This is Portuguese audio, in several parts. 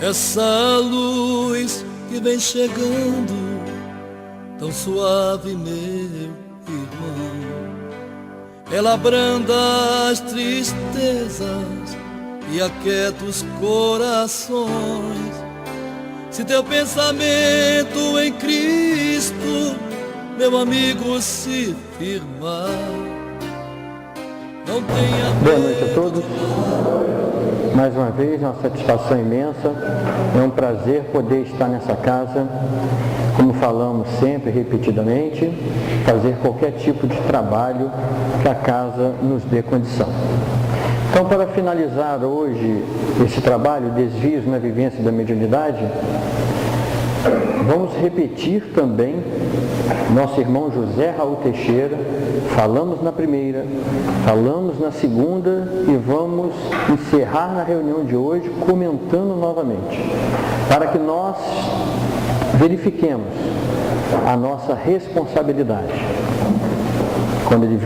Essa luz que vem chegando, tão suave, meu irmão, ela abranda as tristezas e aquieta os corações. Se teu pensamento em Cristo, meu amigo, se firmar, não tenha medo. Boa noite a todos. Mais uma vez, uma satisfação imensa. É um prazer poder estar nessa casa, como falamos sempre, repetidamente, fazer qualquer tipo de trabalho que a casa nos dê condição. Então, para finalizar hoje esse trabalho, Desvios na Vivência da Mediunidade, vamos repetir também nosso irmão José Raul Teixeira. Falamos na primeira, falamos na segunda e vamos encerrar na reunião de hoje comentando novamente, para que nós verifiquemos a nossa responsabilidade. Quando ele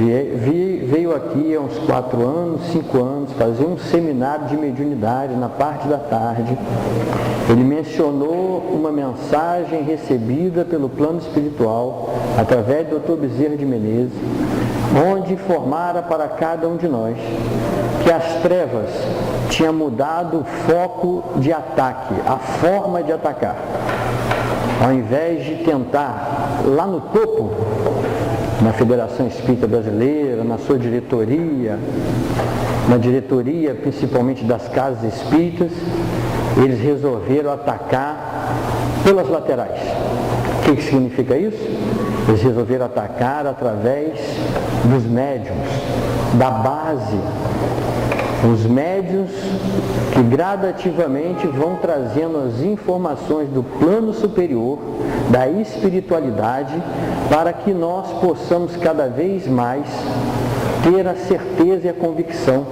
veio aqui há uns 4 anos, 5 anos, fazer um seminário de mediunidade na parte da tarde, ele mencionou uma mensagem recebida pelo plano espiritual, através do Dr. Bezerra de Menezes, onde informara para cada um de nós que as trevas tinham mudado o foco de ataque, a forma de atacar. Ao invés de tentar lá no topo, na Federação Espírita Brasileira, na sua diretoria, na diretoria principalmente das casas espíritas, eles resolveram atacar pelas laterais. O que significa isso? Eles resolveram atacar através dos médiuns, da base. Os médiuns que gradativamente vão trazendo as informações do plano superior, da espiritualidade, para que nós possamos cada vez mais ter a certeza e a convicção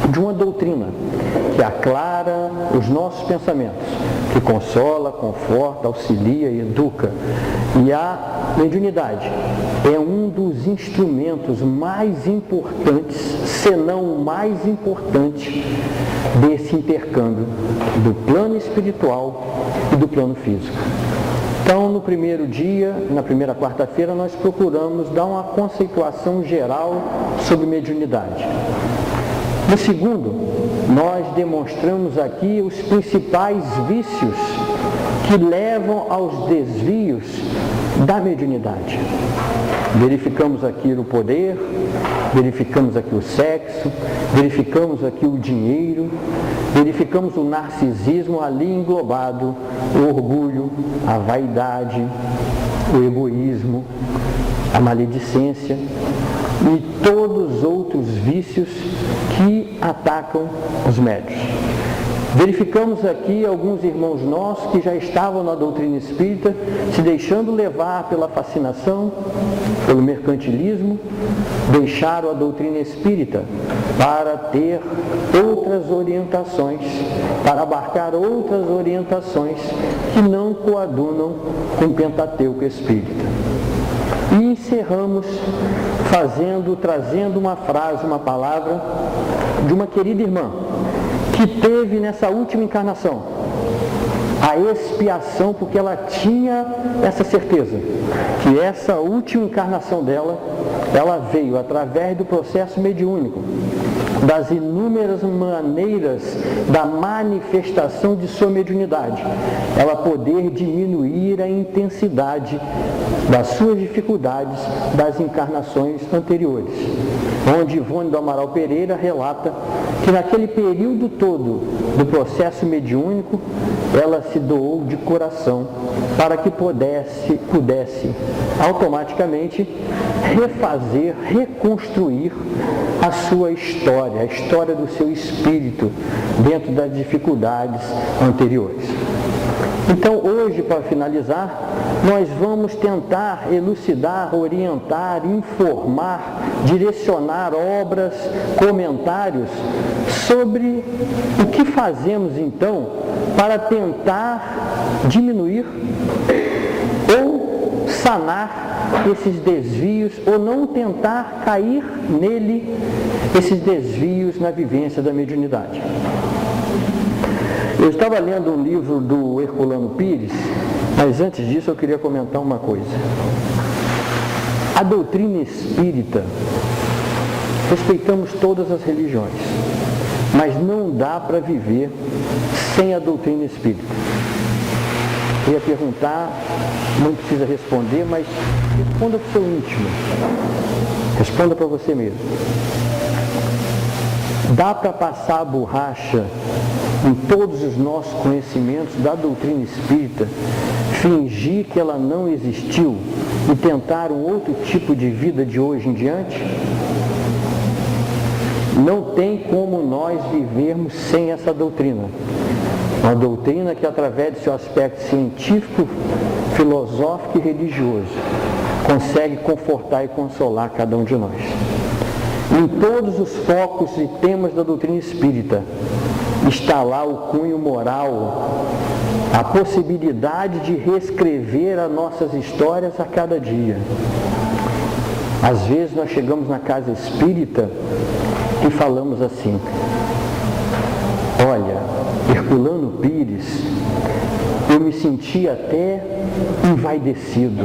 de uma doutrina que aclara os nossos pensamentos, que consola, conforta, auxilia e educa. E a mediunidade é um dos instrumentos mais importantes, se não o mais importante, desse intercâmbio do plano espiritual e do plano físico. Então, no primeiro dia, na primeira quarta-feira, nós procuramos dar uma conceituação geral sobre mediunidade. No segundo, nós demonstramos aqui os principais vícios que levam aos desvios da mediunidade. Verificamos aqui o poder, verificamos aqui o sexo, verificamos aqui o dinheiro, verificamos o narcisismo ali englobado, o orgulho, a vaidade, o egoísmo, a maledicência e todos os outros vícios que atacam os médiuns. Verificamos aqui alguns irmãos nossos que já estavam na doutrina espírita, se deixando levar pela fascinação, pelo mercantilismo, deixaram a doutrina espírita para ter outras orientações, para abarcar outras orientações que não coadunam com o Pentateuco espírita. E encerramos trazendo uma frase, uma palavra de uma querida irmã, que teve nessa última encarnação a expiação, porque ela tinha essa certeza, que essa última encarnação dela, ela veio através do processo mediúnico, das inúmeras maneiras da manifestação de sua mediunidade, ela poder diminuir a intensidade das suas dificuldades das encarnações anteriores, onde Ivone do Amaral Pereira relata que naquele período todo do processo mediúnico, ela se doou de coração para que pudesse automaticamente refazer, reconstruir a sua história, a história do seu espírito dentro das dificuldades anteriores. Então, hoje, para finalizar, nós vamos tentar elucidar, orientar, informar, direcionar obras, comentários sobre o que fazemos, então, para tentar diminuir ou sanar esses desvios, ou não tentar cair esses desvios na vivência da mediunidade. Eu estava lendo um livro do Herculano Pires, mas antes disso eu queria comentar uma coisa. A doutrina espírita, respeitamos todas as religiões, mas não dá para viver sem a doutrina espírita. Eu ia perguntar, não precisa responder, mas responda para o seu íntimo. Responda para você mesmo. Dá para passar a borracha em todos os nossos conhecimentos da doutrina espírita, fingir que ela não existiu e tentar um outro tipo de vida de hoje em diante? Não tem como nós vivermos sem essa doutrina. Uma doutrina que, através do seu aspecto científico, filosófico e religioso, consegue confortar e consolar cada um de nós. Em todos os focos e temas da doutrina espírita, está lá o cunho moral, a possibilidade de reescrever as nossas histórias a cada dia. Às vezes nós chegamos na casa espírita e falamos assim: olha, Herculano Pires, eu me senti até envaidecido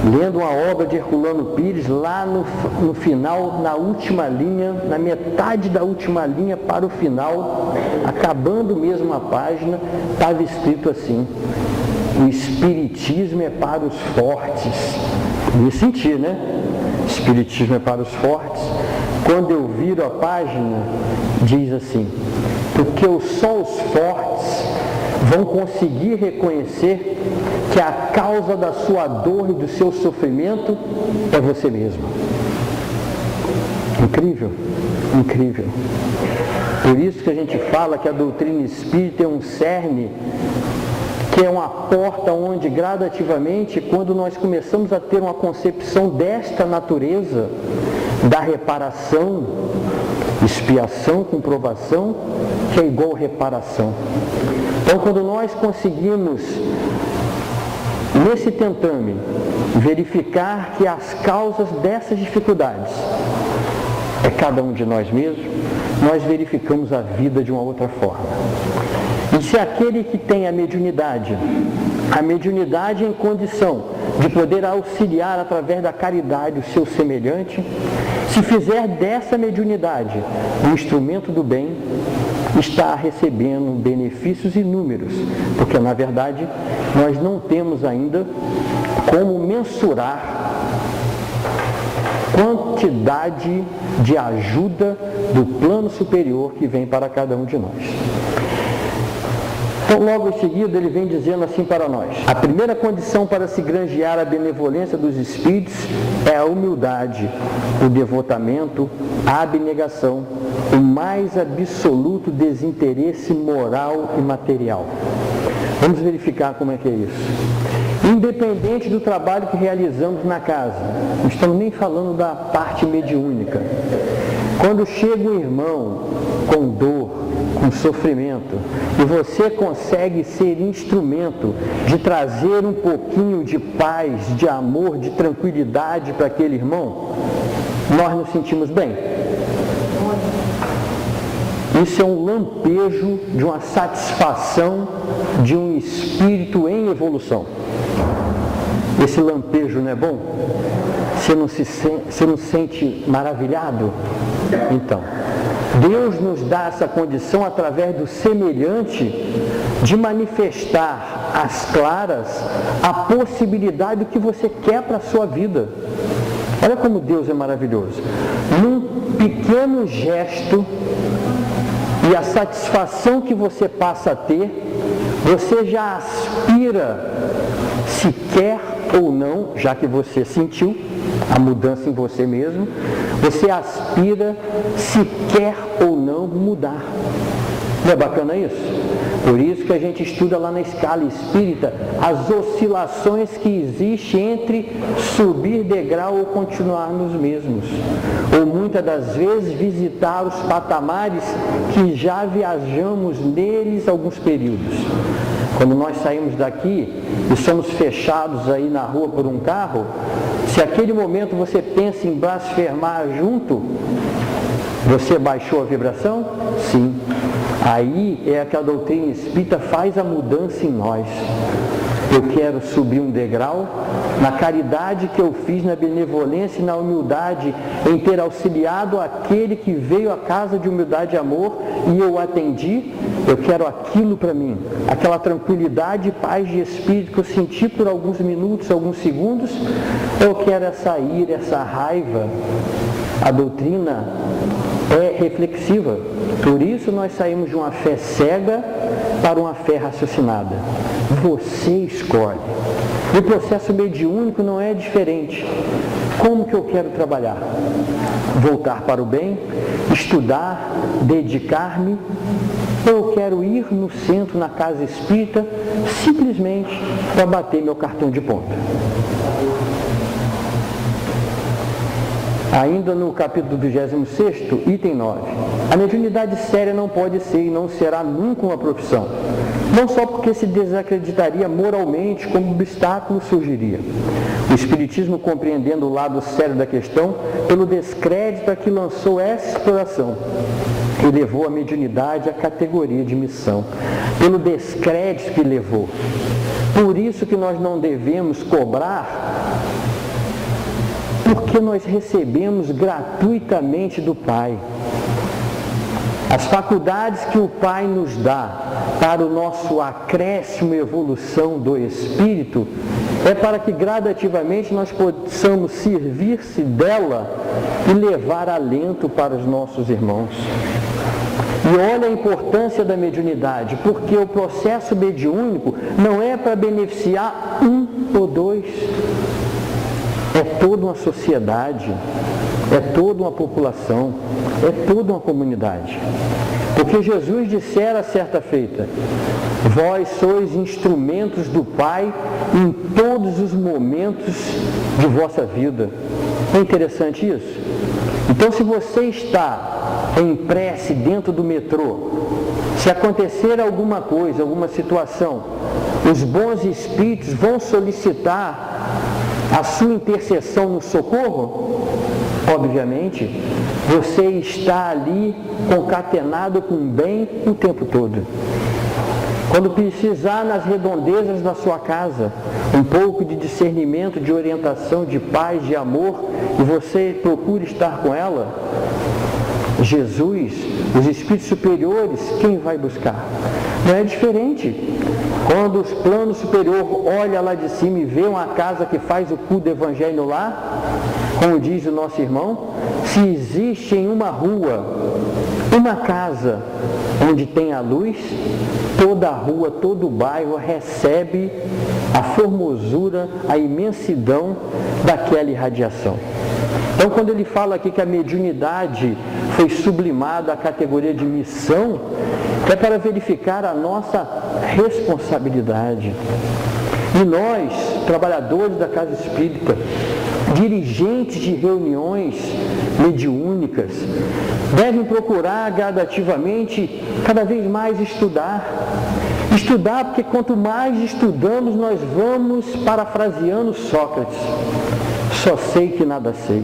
lendo uma obra de Herculano Pires, lá no final, na última linha, na metade da última linha para o final, acabando mesmo a página, estava escrito assim: o Espiritismo é para os fortes. Me senti, né? Espiritismo é para os fortes. Quando eu viro a página, diz assim: porque só os fortes vão conseguir reconhecer que a causa da sua dor e do seu sofrimento é você mesmo. Incrível, incrível. Por isso que a gente fala que a doutrina espírita é um cerne, que é uma porta onde gradativamente, quando nós começamos a ter uma concepção desta natureza, da reparação, expiação com provação, que é igual reparação. Então, quando nós conseguimos, nesse tentame, verificar que as causas dessas dificuldades é cada um de nós mesmos, nós verificamos a vida de uma outra forma. E se aquele que tem a mediunidade em condição de poder auxiliar através da caridade o seu semelhante, se fizer dessa mediunidade um instrumento do bem, está recebendo benefícios inúmeros, porque na verdade nós não temos ainda como mensurar quantidade de ajuda do plano superior que vem para cada um de nós. Então, logo em seguida, ele vem dizendo assim para nós: a primeira condição para se granjear a benevolência dos espíritos é a humildade, o devotamento, a abnegação, o mais absoluto desinteresse moral e material. Vamos verificar como é que é isso. Independente do trabalho que realizamos na casa, não estamos nem falando da parte mediúnica. Quando chega um irmão com dor, com sofrimento, e você consegue ser instrumento de trazer um pouquinho de paz, de amor, de tranquilidade para aquele irmão, nós nos sentimos bem. Isso é um lampejo de uma satisfação de um espírito em evolução. Esse lampejo não é bom? Você não se sente maravilhado? Então, Deus nos dá essa condição através do semelhante de manifestar às claras a possibilidade do que você quer para a sua vida. Olha como Deus é maravilhoso. Num pequeno gesto e a satisfação que você passa a ter, você já aspira, se quer ou não, já que você sentiu a mudança em você mesmo, você aspira, se quer ou não, mudar. Não é bacana isso? Por isso que a gente estuda lá na escala espírita as oscilações que existem entre subir degrau ou continuar nos mesmos. Ou muitas das vezes visitar os patamares que já viajamos neles alguns períodos. Quando nós saímos daqui e somos fechados aí na rua por um carro, se aquele momento você pensa em blasfemar junto, você baixou a vibração? Sim. Aí é que a doutrina espírita faz a mudança em nós. Eu quero subir um degrau na caridade que eu fiz, na benevolência e na humildade, em ter auxiliado aquele que veio à casa de humildade e amor e eu atendi. Eu quero aquilo para mim, aquela tranquilidade e paz de espírito que eu senti por alguns minutos, alguns segundos. Eu quero essa ira, essa raiva. A doutrina é reflexiva. Por isso nós saímos de uma fé cega para uma fé raciocinada. Você escolhe. E o processo mediúnico não é diferente. Como que eu quero trabalhar? Voltar para o bem? Estudar? Dedicar-me? Ou eu quero ir no centro, na casa espírita, simplesmente para bater meu cartão de ponto? Ainda no capítulo 26º, item 9. A mediunidade séria não pode ser e não será nunca uma profissão. Não só porque se desacreditaria moralmente, como obstáculo surgiria. O Espiritismo, compreendendo o lado sério da questão, pelo descrédito a que lançou essa exploração, elevou a mediunidade à categoria de missão. Pelo descrédito que levou. Por isso que nós não devemos cobrar, porque nós recebemos gratuitamente do Pai. As faculdades que o Pai nos dá para o nosso acréscimo e evolução do Espírito é para que gradativamente nós possamos servir-se dela e levar alento para os nossos irmãos. E olha a importância da mediunidade, porque o processo mediúnico não é para beneficiar um ou dois. É toda uma sociedade, é toda uma população, é toda uma comunidade. Porque Jesus dissera certa feita: vós sois instrumentos do Pai em todos os momentos de vossa vida. É interessante isso? Então, se você está em prece dentro do metrô, se acontecer alguma coisa, alguma situação, os bons espíritos vão solicitar a sua intercessão no socorro? Obviamente, você está ali concatenado com o bem o tempo todo. Quando precisar nas redondezas da sua casa, um pouco de discernimento, de orientação, de paz, de amor, e você procura estar com ela, Jesus, os espíritos superiores, quem vai buscar? Não é diferente. Quando o plano superior olha lá de cima e vê uma casa que faz o culto do evangelho lá, como diz o nosso irmão, se existe em uma rua uma casa onde tem a luz, toda a rua, todo o bairro recebe a formosura, a imensidão daquela irradiação. Então, quando ele fala aqui que a mediunidade foi sublimada à categoria de missão, é para verificar a nossa responsabilidade. E nós, trabalhadores da Casa Espírita, dirigentes de reuniões mediúnicas, devem procurar gradativamente cada vez mais estudar. Estudar, porque quanto mais estudamos, nós vamos, parafraseando Sócrates, só sei que nada sei.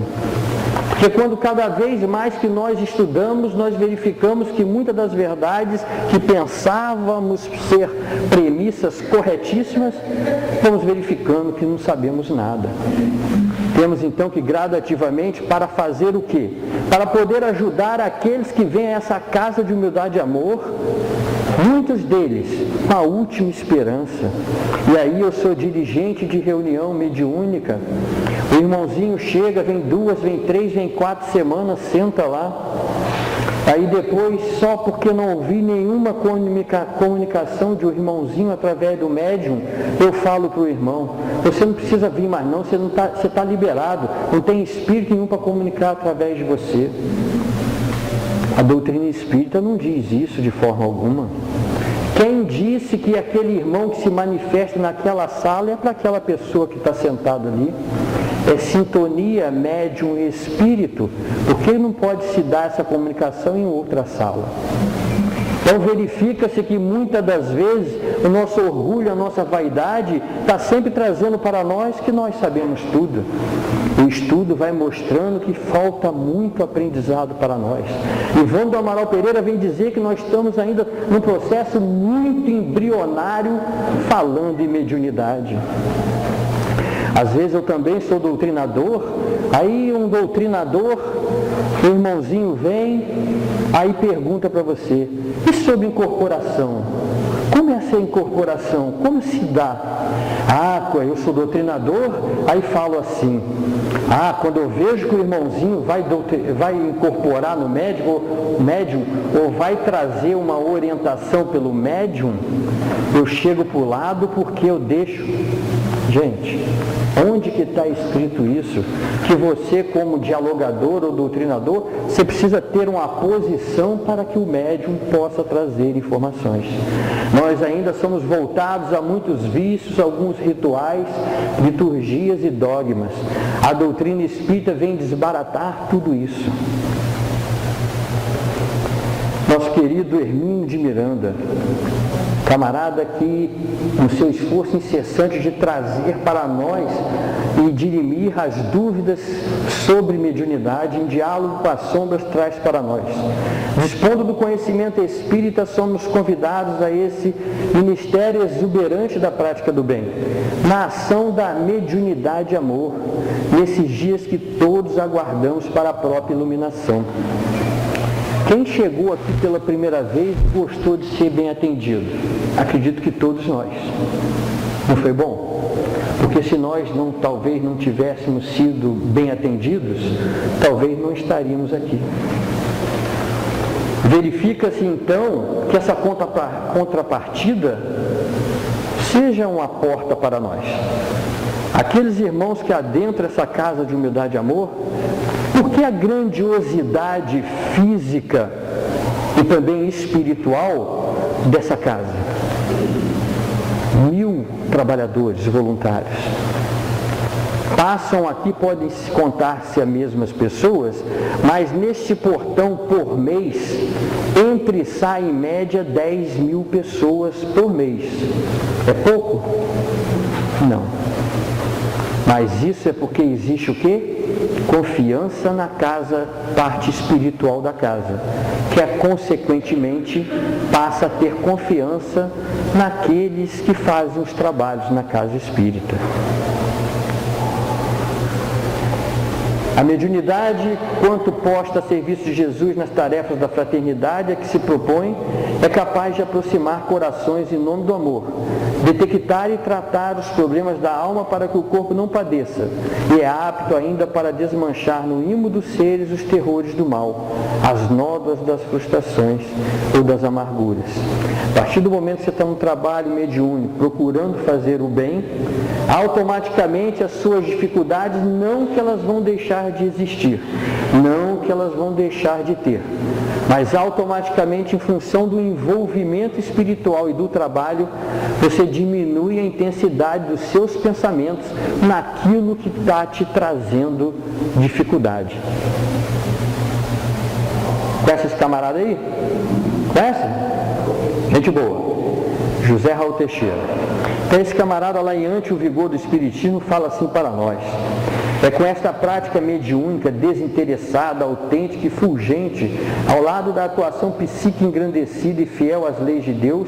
Porque quando cada vez mais que nós estudamos, nós verificamos que muitas das verdades que pensávamos ser premissas corretíssimas, vamos verificando que não sabemos nada. Temos então que gradativamente, para fazer o quê? Para poder ajudar aqueles que vêm a essa casa de humildade e amor, muitos deles com a última esperança. E aí eu sou dirigente de reunião mediúnica, o irmãozinho chega, vem 2, vem 3, vem 4 semanas, senta lá, aí depois, só porque não ouvi nenhuma comunicação de um irmãozinho através do médium, eu falo para o irmão: você não precisa vir mais não, você está liberado, não tem espírito nenhum para comunicar através de você. A doutrina espírita não diz isso de forma alguma. Quem disse que aquele irmão que se manifesta naquela sala é para aquela pessoa que está sentada ali? É sintonia médium e espírito, porque não pode se dar essa comunicação em outra sala. Então verifica-se que muitas das vezes o nosso orgulho, a nossa vaidade está sempre trazendo para nós que nós sabemos tudo. O estudo vai mostrando que falta muito aprendizado para nós. Ivone do Amaral Pereira vem dizer que nós estamos ainda num processo muito embrionário falando em mediunidade. Às vezes eu também sou doutrinador, aí um doutrinador, o irmãozinho vem, aí pergunta para você, e sobre incorporação? Como é essa incorporação? Como se dá? Ah, eu sou doutrinador, aí falo assim, quando eu vejo que o irmãozinho vai incorporar no médium, ou vai trazer uma orientação pelo médium, eu chego para o lado porque eu deixo. Gente, onde que está escrito isso? Que você, como dialogador ou doutrinador, você precisa ter uma posição para que o médium possa trazer informações. Nós ainda somos voltados a muitos vícios, alguns rituais, liturgias e dogmas. A doutrina espírita vem desbaratar tudo isso. Nosso querido Hermínio de Miranda, camarada que, no seu esforço incessante de trazer para nós e dirimir as dúvidas sobre mediunidade, em diálogo com as sombras, traz para nós. Dispondo do conhecimento espírita, somos convidados a esse ministério exuberante da prática do bem, na ação da mediunidade e amor, nesses dias que todos aguardamos para a própria iluminação. Quem chegou aqui pela primeira vez gostou de ser bem atendido? Acredito que todos nós. Não foi bom? Porque se nós talvez não tivéssemos sido bem atendidos, talvez não estaríamos aqui. Verifica-se então que essa contrapartida seja uma porta para nós. Aqueles irmãos que adentram essa casa de humildade e amor, por que a grandiosidade física e também espiritual dessa casa? 1000 trabalhadores voluntários. Passam aqui, podem contar-se as mesmas pessoas, mas neste portão por mês, entre e sai em média 10.000 pessoas por mês. É pouco? Não. Mas isso é porque existe o quê? Confiança na casa, parte espiritual da casa, que consequentemente passa a ter confiança naqueles que fazem os trabalhos na casa espírita. A mediunidade, quanto posta a serviço de Jesus nas tarefas da fraternidade a que se propõe, é capaz de aproximar corações em nome do amor, detectar e tratar os problemas da alma para que o corpo não padeça, e é apto ainda para desmanchar no imo dos seres os terrores do mal, as nódoas das frustrações ou das amarguras. A partir do momento que você está no trabalho mediúnico, procurando fazer o bem, automaticamente as suas dificuldades, não que elas vão deixar de existir, não que elas vão deixar de ter, mas automaticamente, em função do envolvimento espiritual e do trabalho, você diminui a intensidade dos seus pensamentos naquilo que está te trazendo dificuldade. Conhece esse camarada aí? Conhece? Gente boa. José Raul Teixeira. Então esse camarada lá em Ante o Vigor do Espiritismo fala assim para nós: é com esta prática mediúnica, desinteressada, autêntica e fulgente, ao lado da atuação psíquica engrandecida e fiel às leis de Deus,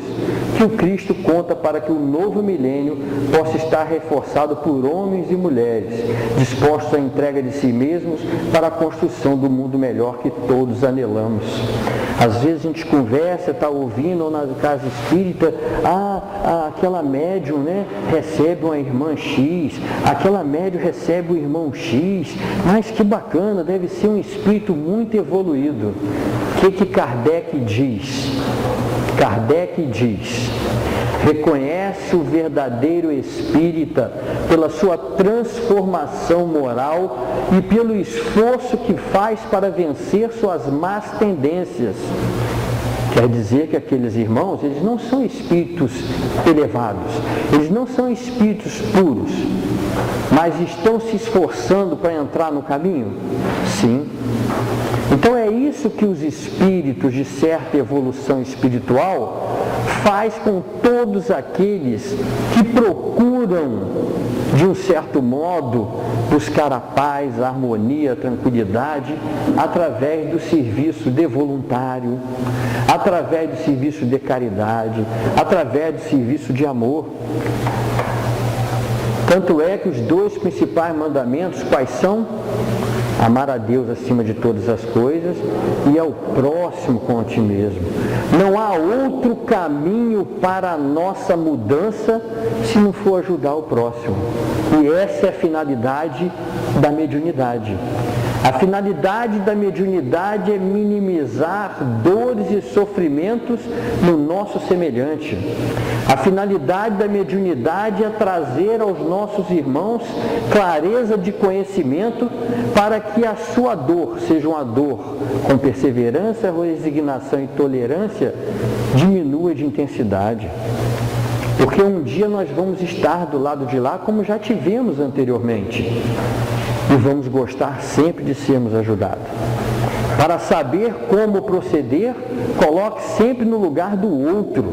que o Cristo conta para que o novo milênio possa estar reforçado por homens e mulheres, dispostos à entrega de si mesmos para a construção do mundo melhor que todos anelamos. Às vezes a gente conversa, está ouvindo, ou na casa espírita, aquela médium, né, recebe uma irmã X, aquela médium recebe o irmão X, mas que bacana, deve ser um espírito muito evoluído. O que Kardec diz? Kardec diz: reconhece o verdadeiro espírita pela sua transformação moral e pelo esforço que faz para vencer suas más tendências. Quer dizer que aqueles irmãos, eles não são espíritos elevados, eles não são espíritos puros, mas estão se esforçando para entrar no caminho? Sim. Então é isso que os espíritos de certa evolução espiritual faz com todos aqueles que procuram, de um certo modo, buscar a paz, a harmonia, a tranquilidade, através do serviço de voluntário, através do serviço de caridade, através do serviço de amor. Tanto é que os dois principais mandamentos, quais são? Amar a Deus acima de todas as coisas e ao próximo como a ti mesmo. Não há outro caminho para a nossa mudança se não for ajudar o próximo. E essa é a finalidade da mediunidade. A finalidade da mediunidade é minimizar dores e sofrimentos no nosso semelhante. A finalidade da mediunidade é trazer aos nossos irmãos clareza de conhecimento para que a sua dor seja uma dor com perseverança, resignação e tolerância, diminua de intensidade. Porque um dia nós vamos estar do lado de lá como já tivemos anteriormente. E vamos gostar sempre de sermos ajudados. Para saber como proceder, coloque sempre no lugar do outro,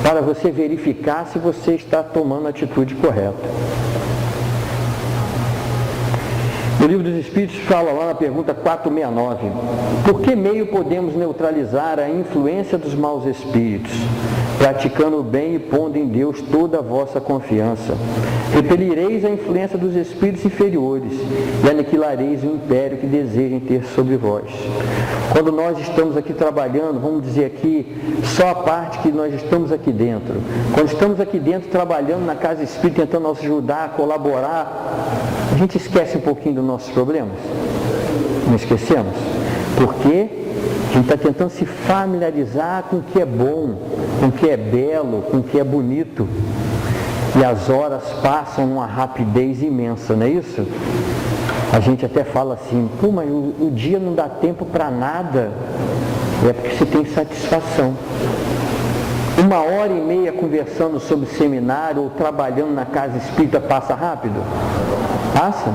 para você verificar se você está tomando a atitude correta. O Livro dos Espíritos fala lá na pergunta 469, por que meio podemos neutralizar a influência dos maus espíritos? Praticando o bem e pondo em Deus toda a vossa confiança. Repelireis a influência dos espíritos inferiores e aniquilareis o império que desejem ter sobre vós. Quando nós estamos aqui trabalhando, vamos dizer aqui, só a parte que nós estamos aqui dentro. Quando estamos aqui dentro trabalhando na casa espírita, tentando nos ajudar, colaborar, a gente esquece um pouquinho dos nossos problemas? Não esquecemos? Porque a gente está tentando se familiarizar com o que é bom, com o que é belo, com o que é bonito. E as horas passam numa rapidez imensa, não é isso? A gente até fala assim, pô, mas o dia não dá tempo para nada. É porque você tem satisfação. 1h30 conversando sobre seminário ou trabalhando na casa espírita passa rápido? Passa?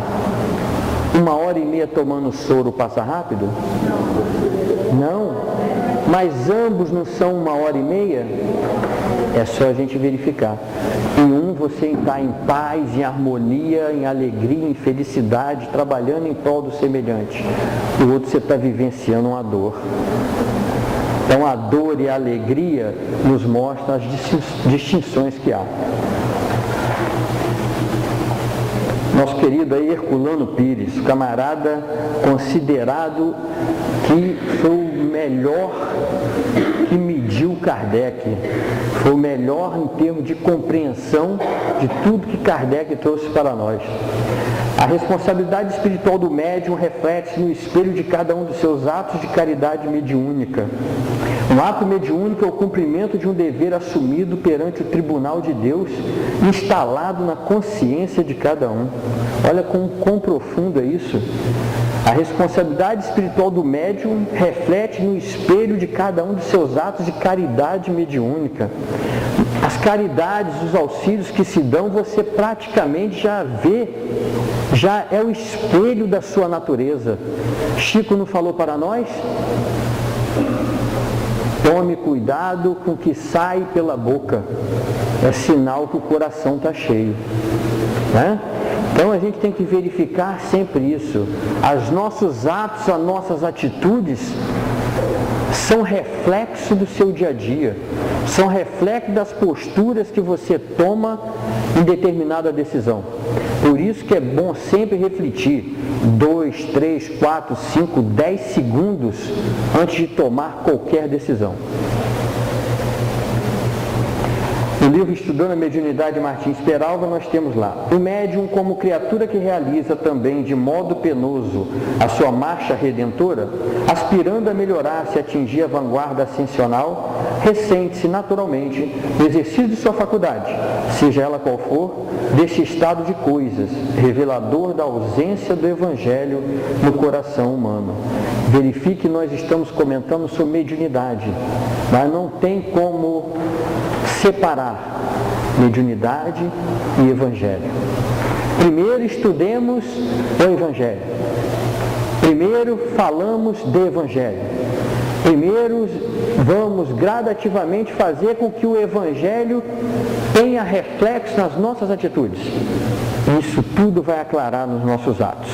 1h30 tomando soro passa rápido? Não. Mas ambos não são 1h30? É só a gente verificar. Em um você está em paz, em harmonia, em alegria, em felicidade, trabalhando em prol do semelhante. O outro você está vivenciando uma dor. Então a dor e a alegria nos mostram as distinções que há. Nosso querido aí Herculano Pires, camarada considerado que foi o melhor que mediu Kardec, foi o melhor em termos de compreensão de tudo que Kardec trouxe para nós. A responsabilidade espiritual do médium reflete-se no espelho de cada um dos seus atos de caridade mediúnica. Um ato mediúnico é o cumprimento de um dever assumido perante o tribunal de Deus, instalado na consciência de cada um. Olha quão profundo é isso. A responsabilidade espiritual do médium reflete no espelho de cada um dos seus atos de caridade mediúnica. As caridades, os auxílios que se dão, você praticamente já vê, já é o espelho da sua natureza. Chico não falou para nós? Tome cuidado com o que sai pela boca, é sinal que o coração está cheio, né? Então a gente tem que verificar sempre isso. Os nossos atos, as nossas atitudes são reflexo do seu dia a dia, são reflexo das posturas que você toma em determinada decisão. Por isso que é bom sempre refletir 2, 3, 4, 5, 10 segundos antes de tomar qualquer decisão. No livro Estudando a Mediunidade de Martins Peralva, nós temos lá: o médium, como criatura que realiza também de modo penoso a sua marcha redentora, aspirando a melhorar-se e atingir a vanguarda ascensional, ressente-se naturalmente no exercício de sua faculdade, seja ela qual for, deste estado de coisas, revelador da ausência do Evangelho no coração humano. Verifique que nós estamos comentando sobre mediunidade, mas não tem como separar mediunidade e Evangelho. Primeiro estudemos o Evangelho. Primeiro falamos do Evangelho. Primeiro vamos gradativamente fazer com que o Evangelho tenha reflexo nas nossas atitudes. Isso tudo vai aclarar nos nossos atos.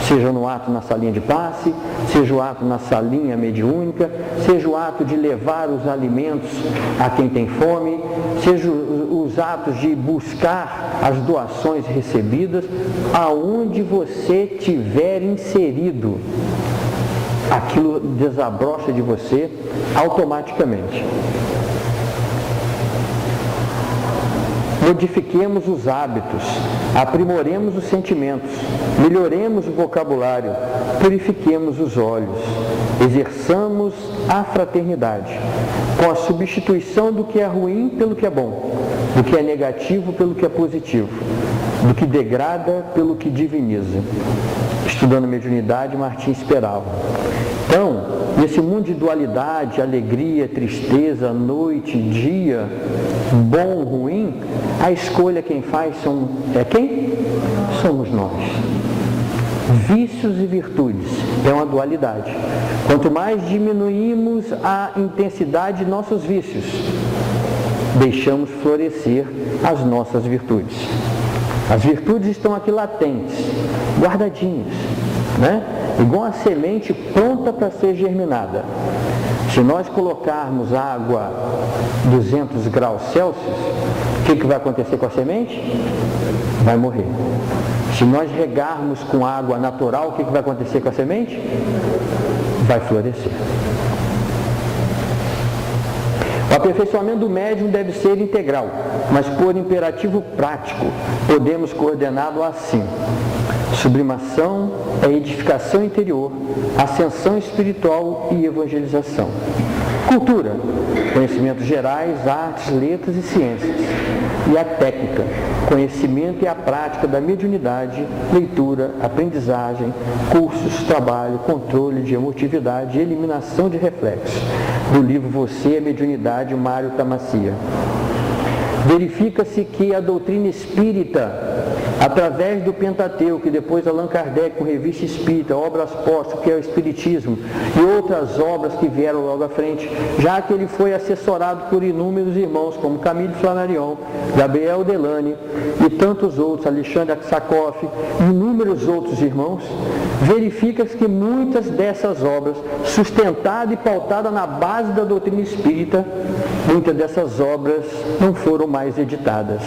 Seja no ato na salinha de passe, seja o ato na salinha mediúnica, seja o ato de levar os alimentos a quem tem fome, seja os atos de buscar as doações recebidas, aonde você tiver inserido, aquilo desabrocha de você automaticamente. Modifiquemos os hábitos, aprimoremos os sentimentos, melhoremos o vocabulário, purifiquemos os olhos, exerçamos a fraternidade, com a substituição do que é ruim pelo que é bom, do que é negativo pelo que é positivo, do que degrada pelo que diviniza. Estudando mediunidade, Martins Peral. Então, nesse mundo de dualidade, alegria, tristeza, noite, dia, bom, ruim, a escolha quem faz é quem? Somos nós. Vícios e virtudes é uma dualidade. Quanto mais diminuímos a intensidade de nossos vícios, deixamos florescer as nossas virtudes. As virtudes estão aqui latentes, guardadinhas, né? Igual a semente pronta para ser germinada. Se nós colocarmos água 200 graus Celsius, o que vai acontecer com a semente? Vai morrer. Se nós regarmos com água natural, o que vai acontecer com a semente? Vai florescer. O aperfeiçoamento do médium deve ser integral, mas por imperativo prático, podemos coordená-lo assim: sublimação é edificação interior, ascensão espiritual e evangelização. Cultura, conhecimentos gerais, artes, letras e ciências. E a técnica, conhecimento e a prática da mediunidade, leitura, aprendizagem, cursos, trabalho, controle de emotividade e eliminação de reflexos. Do livro Você é Mediunidade, Mário Tamassia. Verifica-se que a doutrina espírita, através do Pentateuco, e depois Allan Kardec com Revista Espírita, Obras Póstumas, que é o Espiritismo, e outras obras que vieram logo à frente, já que ele foi assessorado por inúmeros irmãos, como Camille Flammarion, Gabriel Delany e tantos outros, Alexandre Aksakoff, inúmeros outros irmãos, verifica-se que muitas dessas obras, sustentadas e pautadas na base da doutrina espírita, muitas dessas obras não foram mais editadas.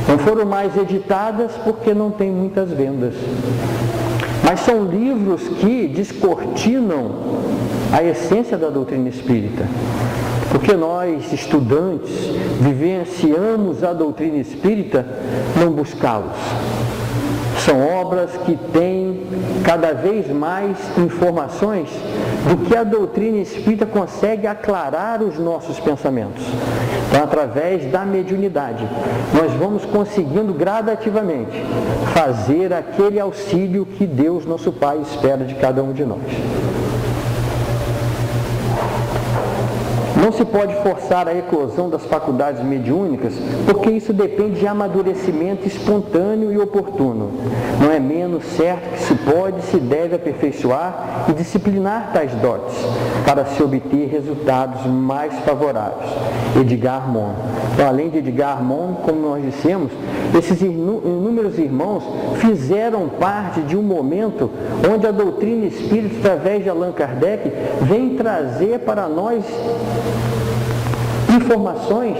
Não foram mais editadas porque não tem muitas vendas. Mas são livros que descortinam a essência da doutrina espírita. Porque nós, estudantes, vivenciamos a doutrina espírita, não buscá-los. São obras que têm cada vez mais informações do que a doutrina espírita consegue aclarar os nossos pensamentos. Então, através da mediunidade, nós vamos conseguindo gradativamente fazer aquele auxílio que Deus, nosso Pai, espera de cada um de nós. Não se pode forçar a eclosão das faculdades mediúnicas, porque isso depende de amadurecimento espontâneo e oportuno. Não é menos certo que se pode e se deve aperfeiçoar e disciplinar tais dotes, para se obter resultados mais favoráveis. Edgar Mono. Então, além de Edgar Mono, como nós dissemos, esses inúmeros irmãos fizeram parte de um momento onde a doutrina espírita, através de Allan Kardec, vem trazer para nós informações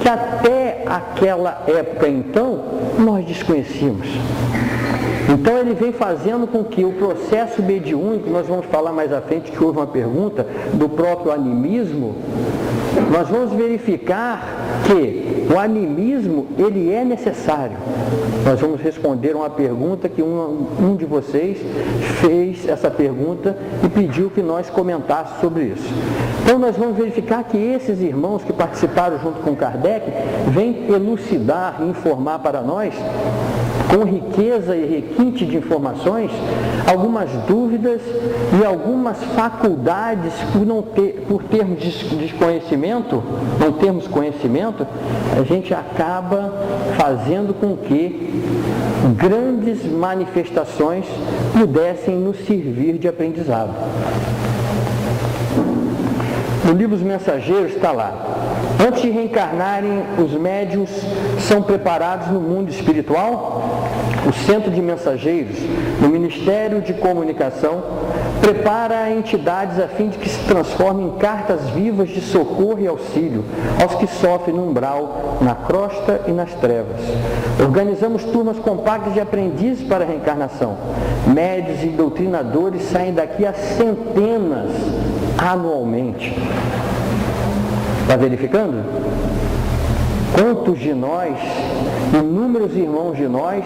que até aquela época então nós desconhecíamos. Então ele vem fazendo com que o processo mediúnico, nós vamos falar mais à frente que houve uma pergunta do próprio animismo, nós vamos verificar que o animismo ele é necessário. Nós vamos responder uma pergunta que um de vocês fez essa pergunta e pediu que nós comentássemos sobre isso. Então nós vamos verificar que esses irmãos que participaram junto com Kardec vêm elucidar e informar para nós, com riqueza e requinte de informações, algumas dúvidas e algumas faculdades por termos desconhecimento, não termos conhecimento, a gente acaba fazendo com que grandes manifestações pudessem nos servir de aprendizado. No livro Os Mensageiros está lá: antes de reencarnarem, os médiuns são preparados no mundo espiritual. O Centro de Mensageiros, no Ministério de Comunicação, prepara entidades a fim de que se transformem em cartas vivas de socorro e auxílio aos que sofrem no umbral, na crosta e nas trevas. Organizamos turmas compactas de aprendizes para a reencarnação. Médiuns e doutrinadores saem daqui a centenas anualmente. Está verificando? Quantos de nós, inúmeros irmãos de nós,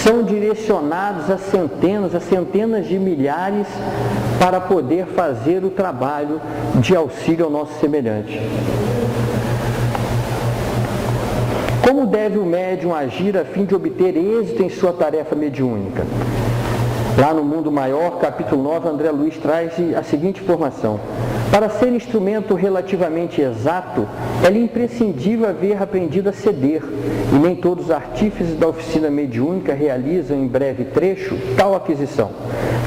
são direcionados a centenas de milhares para poder fazer o trabalho de auxílio ao nosso semelhante. Como deve o médium agir a fim de obter êxito em sua tarefa mediúnica? Lá no Mundo Maior, capítulo 9, André Luiz traz a seguinte informação: para ser instrumento relativamente exato, é imprescindível haver aprendido a ceder, e nem todos os artífices da oficina mediúnica realizam em breve trecho tal aquisição,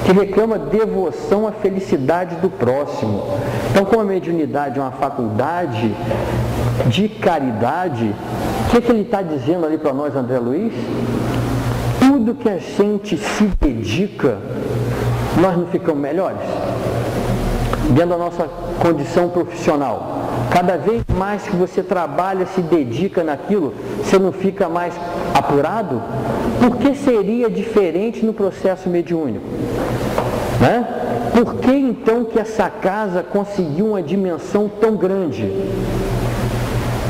que reclama devoção à felicidade do próximo. Então, como a mediunidade é uma faculdade de caridade, o que ele está dizendo ali para nós, André Luiz? Tudo que a gente se dedica, nós não ficamos melhores? Dentro da nossa condição profissional, cada vez mais que você trabalha, se dedica naquilo, você não fica mais apurado? Por que seria diferente no processo mediúnico? Né? Por que então que essa casa conseguiu uma dimensão tão grande?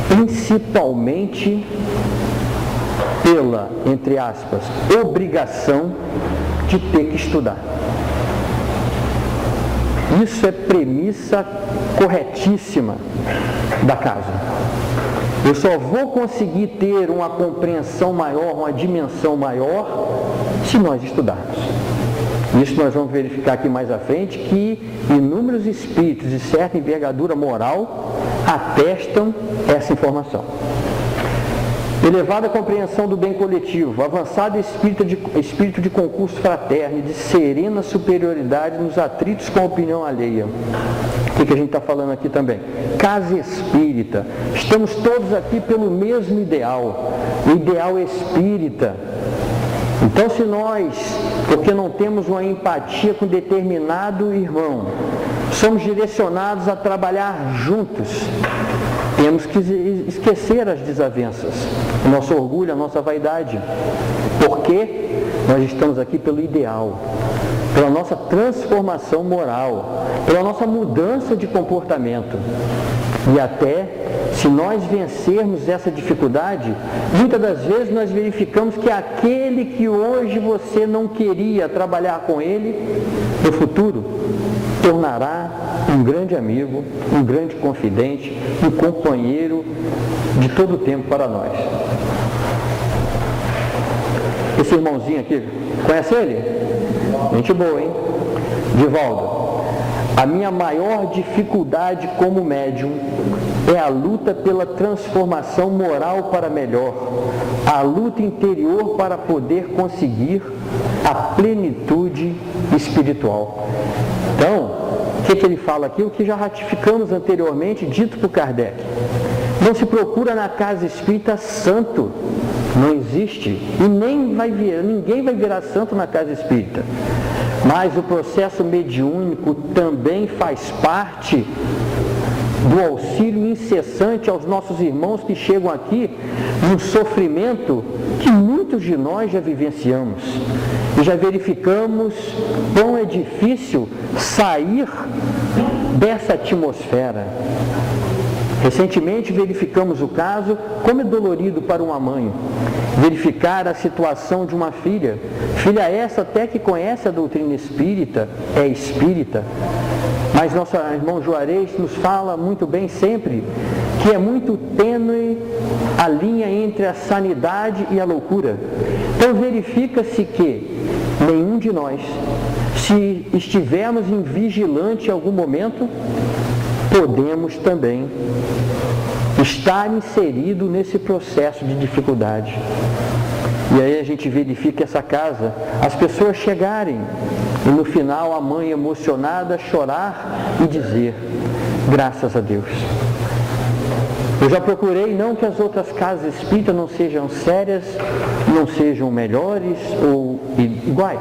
Principalmente pela, entre aspas, obrigação de ter que estudar. Isso é premissa corretíssima da casa. Eu só vou conseguir ter uma compreensão maior, uma dimensão maior, se nós estudarmos. Isso nós vamos verificar aqui mais à frente, que inúmeros espíritos de certa envergadura moral atestam essa informação. Elevada compreensão do bem coletivo, avançado espírito de concurso fraterno e de serena superioridade nos atritos com a opinião alheia. O que a gente está falando aqui também? Casa espírita. Estamos todos aqui pelo mesmo ideal, o ideal espírita. Então, se nós, porque não temos uma empatia com determinado irmão, somos direcionados a trabalhar juntos, temos que esquecer as desavenças, o nosso orgulho, a nossa vaidade, porque nós estamos aqui pelo ideal, pela nossa transformação moral, pela nossa mudança de comportamento. E até, se nós vencermos essa dificuldade, muitas das vezes nós verificamos que aquele que hoje você não queria trabalhar com ele, no futuro, tornará um grande amigo, um grande confidente, um companheiro de todo o tempo para nós. Esse irmãozinho aqui, conhece ele? Gente boa, hein? Divaldo. A minha maior dificuldade como médium é a luta pela transformação moral para melhor, a luta interior para poder conseguir a plenitude espiritual. Então, o que ele fala aqui? O que já ratificamos anteriormente, dito por Kardec. Não se procura na casa espírita santo, não existe, e ninguém vai virar santo na casa espírita. Mas o processo mediúnico também faz parte do auxílio incessante aos nossos irmãos que chegam aqui num sofrimento que muitos de nós já vivenciamos. E já verificamos quão é difícil sair dessa atmosfera. Recentemente verificamos o caso, como é dolorido para uma mãe verificar a situação de uma filha essa até que conhece a doutrina espírita, é espírita, mas nosso irmão Juarez nos fala muito bem sempre que é muito tênue a linha entre a sanidade e a loucura. Então verifica-se que nenhum de nós, se estivermos em vigilante em algum momento, podemos também estar inserido nesse processo de dificuldade. E aí a gente verifica essa casa, as pessoas chegarem e no final a mãe emocionada chorar e dizer: graças a Deus. Eu já procurei, não que as outras casas espíritas não sejam sérias, não sejam melhores ou iguais,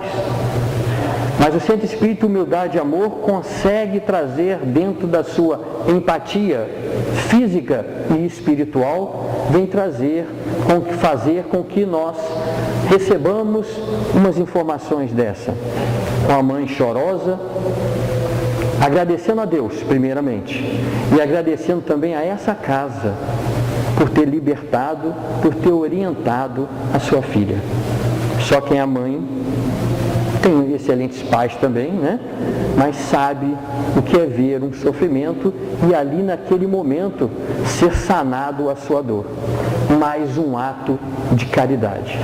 mas o Centro Espírita Humildade e Amor consegue trazer dentro da sua empatia física e espiritual, vem fazer com que nós recebamos umas informações dessa, com a mãe chorosa, agradecendo a Deus primeiramente, e agradecendo também a essa casa por ter libertado, por ter orientado a sua filha. Só quem é mãe, tem excelentes pais também, né? Mas sabe o que é ver um sofrimento e ali naquele momento ser sanado a sua dor. Mais um ato de caridade.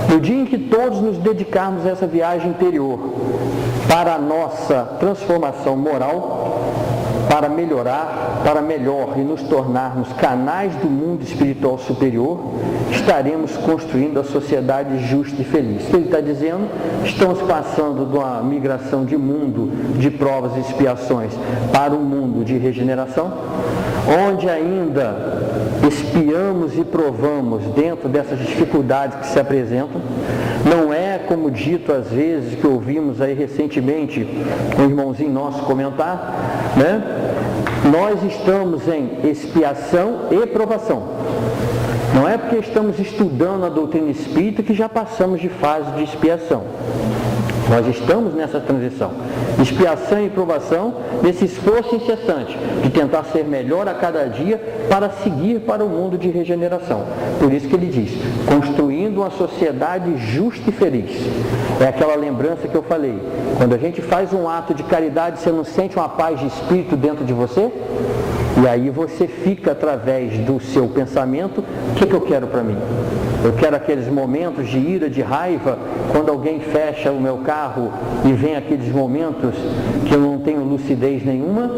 No dia em que todos nos dedicarmos a essa viagem interior para a nossa transformação moral, para melhorar, para melhor e nos tornarmos canais do mundo espiritual superior, estaremos construindo a sociedade justa e feliz. O que ele está dizendo? Estamos passando de uma migração de mundo de provas e expiações para um mundo de regeneração, onde ainda espiamos e provamos dentro dessas dificuldades que se apresentam. Não é como dito às vezes, que ouvimos aí recentemente um irmãozinho nosso comentar, né? Nós estamos em expiação e provação. Não é porque estamos estudando a doutrina espírita que já passamos de fase de expiação. Nós estamos nessa transição. Expiação e provação, nesse esforço incessante de tentar ser melhor a cada dia para seguir para o mundo de regeneração. Por isso que ele diz, construindo uma sociedade justa e feliz. É aquela lembrança que eu falei. Quando a gente faz um ato de caridade, você não sente uma paz de espírito dentro de você? E aí você fica através do seu pensamento, o que eu quero para mim? Eu quero aqueles momentos de ira, de raiva, quando alguém fecha o meu carro e vem aqueles momentos que eu não tenho lucidez nenhuma,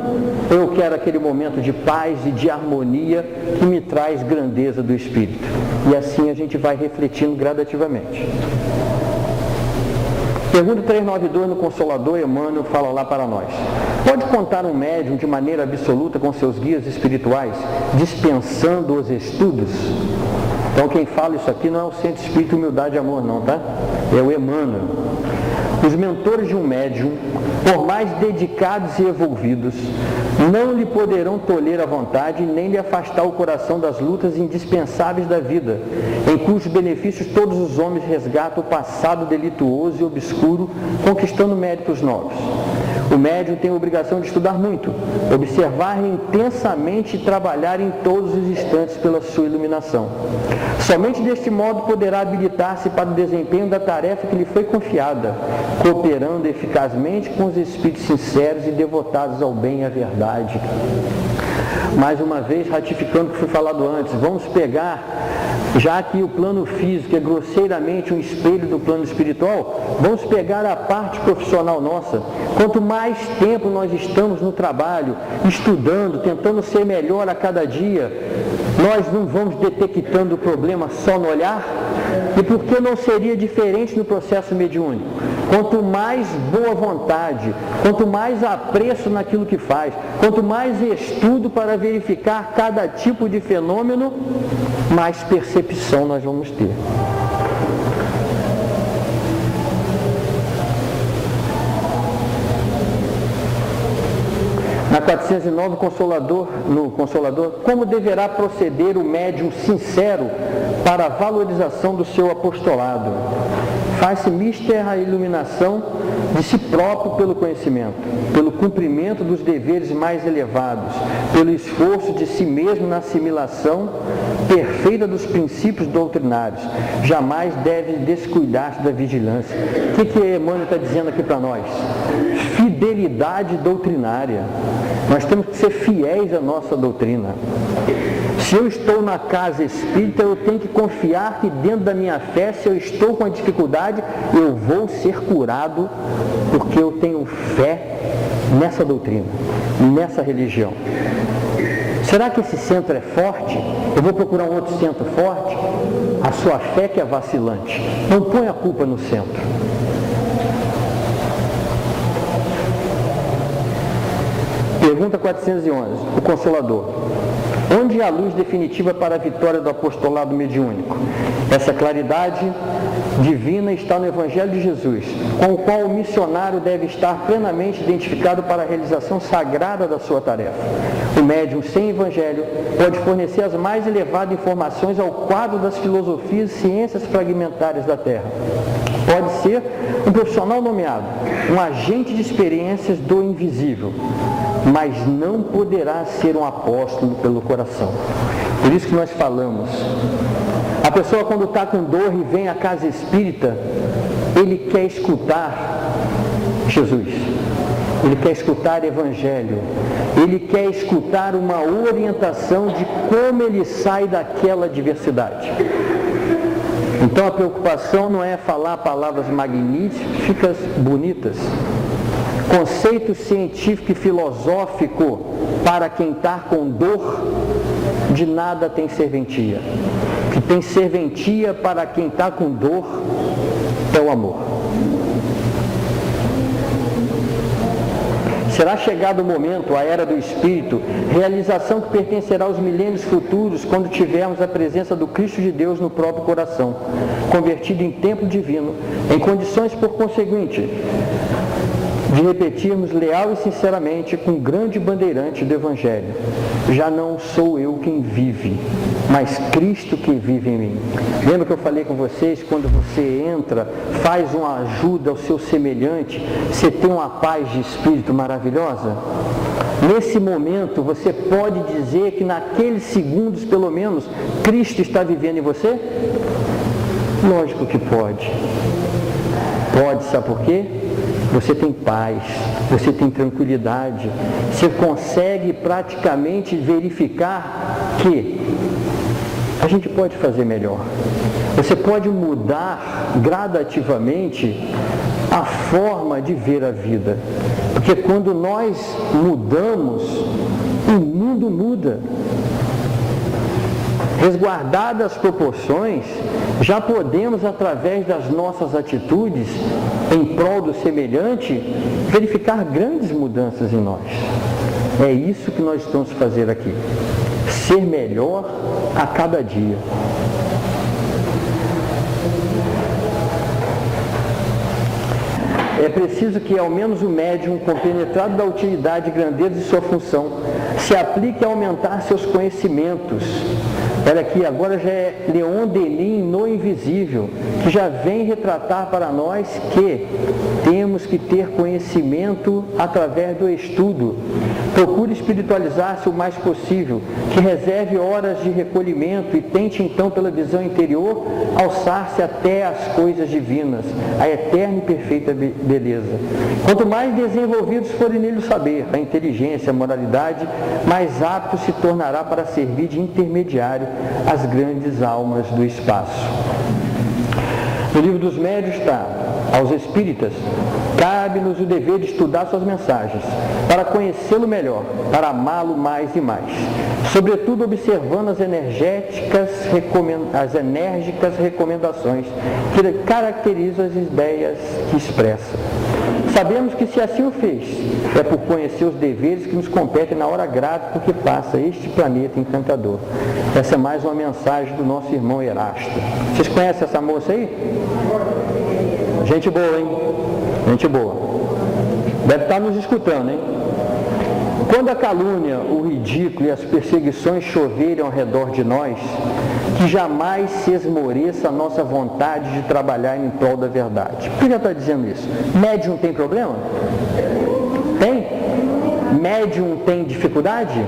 ou eu quero aquele momento de paz e de harmonia que me traz grandeza do espírito. E assim a gente vai refletindo gradativamente. Pergunta 392 no Consolador, Emmanuel fala lá para nós. Pode contar um médium de maneira absoluta com seus guias espirituais, dispensando os estudos? Então quem fala isso aqui não é o Centro Espírita Humildade e Amor não, tá? É o Emmanuel. Os mentores de um médium, por mais dedicados e evolvidos, não lhe poderão tolher a vontade nem lhe afastar o coração das lutas indispensáveis da vida, em cujos benefícios todos os homens resgatam o passado delituoso e obscuro, conquistando méritos novos. O médium tem a obrigação de estudar muito, observar intensamente e trabalhar em todos os instantes pela sua iluminação. Somente deste modo poderá habilitar-se para o desempenho da tarefa que lhe foi confiada, cooperando eficazmente com os espíritos sinceros e devotados ao bem e à verdade. Mais uma vez, ratificando o que foi falado antes, vamos pegar, já que o plano físico é grosseiramente um espelho do plano espiritual, vamos pegar a parte profissional nossa. Quanto mais tempo nós estamos no trabalho, estudando, tentando ser melhor a cada dia, nós não vamos detectando o problema só no olhar? E por que não seria diferente no processo mediúnico? Quanto mais boa vontade, quanto mais apreço naquilo que faz, quanto mais estudo para verificar cada tipo de fenômeno, mais percepção nós vamos ter. Na 409, no Consolador, como deverá proceder o médium sincero para a valorização do seu apostolado? Faz-se mister a iluminação de si próprio pelo conhecimento, pelo cumprimento dos deveres mais elevados, pelo esforço de si mesmo na assimilação perfeita dos princípios doutrinários. Jamais deve descuidar-se da vigilância. O que Emmanuel está dizendo aqui para nós? Fidelidade doutrinária. Nós temos que ser fiéis à nossa doutrina. Se eu estou na casa espírita, eu tenho que confiar que dentro da minha fé, se eu estou com a dificuldade, eu vou ser curado, porque eu tenho fé nessa doutrina, nessa religião. Será que esse centro é forte? Eu vou procurar um outro centro forte? A sua fé que é vacilante. Não põe a culpa no centro. Pergunta 411, o Consolador. Onde há a luz definitiva para a vitória do apostolado mediúnico? Essa claridade divina está no Evangelho de Jesus, com o qual o missionário deve estar plenamente identificado para a realização sagrada da sua tarefa. O médium sem Evangelho pode fornecer as mais elevadas informações ao quadro das filosofias e ciências fragmentárias da Terra. Pode ser um profissional nomeado, um agente de experiências do invisível, mas não poderá ser um apóstolo pelo coração. Por isso que nós falamos, a pessoa quando está com dor e vem à casa espírita, ele quer escutar Jesus, ele quer escutar Evangelho, ele quer escutar uma orientação de como ele sai daquela adversidade. Então a preocupação não é falar palavras magníficas, bonitas, conceito científico e filosófico para quem está com dor, de nada tem serventia. O que tem serventia para quem está com dor é o amor. Será chegado o momento, a era do Espírito, realização que pertencerá aos milênios futuros, quando tivermos a presença do Cristo de Deus no próprio coração, convertido em templo divino, em condições, por conseguinte, de repetirmos leal e sinceramente com o grande bandeirante do Evangelho: já não sou eu quem vive, mas Cristo que vive em mim. Lembra que eu falei com vocês, quando você entra, faz uma ajuda ao seu semelhante, você tem uma paz de espírito maravilhosa? Nesse momento, você pode dizer que naqueles segundos, pelo menos, Cristo está vivendo em você? Lógico que pode. Pode, sabe por quê? Você tem paz, você tem tranquilidade, você consegue praticamente verificar que a gente pode fazer melhor. Você pode mudar gradativamente a forma de ver a vida. Porque quando nós mudamos, o mundo muda. Resguardadas as proporções, já podemos, através das nossas atitudes em prol do semelhante, verificar grandes mudanças em nós. É isso que nós estamos fazendo aqui. Ser melhor a cada dia. É preciso que ao menos o médium, compenetrado da utilidade e grandeza de sua função, se aplique a aumentar seus conhecimentos. Olha aqui, agora já é Leon Denis no Invisível, que já vem retratar para nós que temos que ter conhecimento através do estudo. Procure espiritualizar-se o mais possível, que reserve horas de recolhimento e tente então, pela visão interior, alçar-se até as coisas divinas, a eterna e perfeita beleza. Quanto mais desenvolvidos forem nele o saber, a inteligência, a moralidade, mais apto se tornará para servir de intermediário às grandes almas do espaço. No livro dos médiuns está: aos espíritas cabe-nos o dever de estudar suas mensagens, para conhecê-lo melhor, para amá-lo mais e mais, sobretudo observando as enérgicas recomendações que caracterizam as ideias que expressa. Sabemos que, se assim o fez, é por conhecer os deveres que nos competem na hora grave por que passa este planeta encantador. Essa é mais uma mensagem do nosso irmão Erasto. Vocês conhecem essa moça aí? Gente boa, hein? Gente boa. Deve estar nos escutando, hein? Quando a calúnia, o ridículo e as perseguições choverem ao redor de nós, que jamais se esmoreça a nossa vontade de trabalhar em prol da verdade. Por que está dizendo isso? Médium tem problema? Tem? Médium tem dificuldade?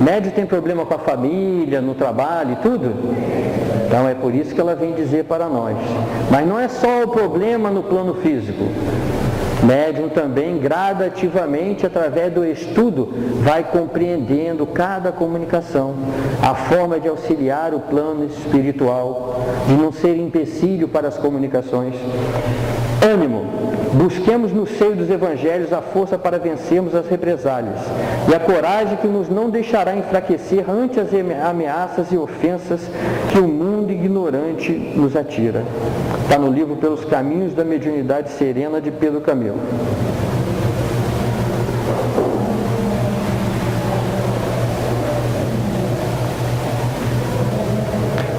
Médium tem problema com a família, no trabalho e tudo? Então é por isso que ela vem dizer para nós. Mas não é só o problema no plano físico. Médium também, gradativamente, através do estudo, vai compreendendo cada comunicação, a forma de auxiliar o plano espiritual, de não ser empecilho para as comunicações. Ânimo, Busquemos no seio dos evangelhos a força para vencermos as represálias e a coragem que nos não deixará enfraquecer ante as ameaças e ofensas que o mundo ignorante nos atira. Está no livro Pelos Caminhos da Mediunidade Serena, de Pedro Camelo.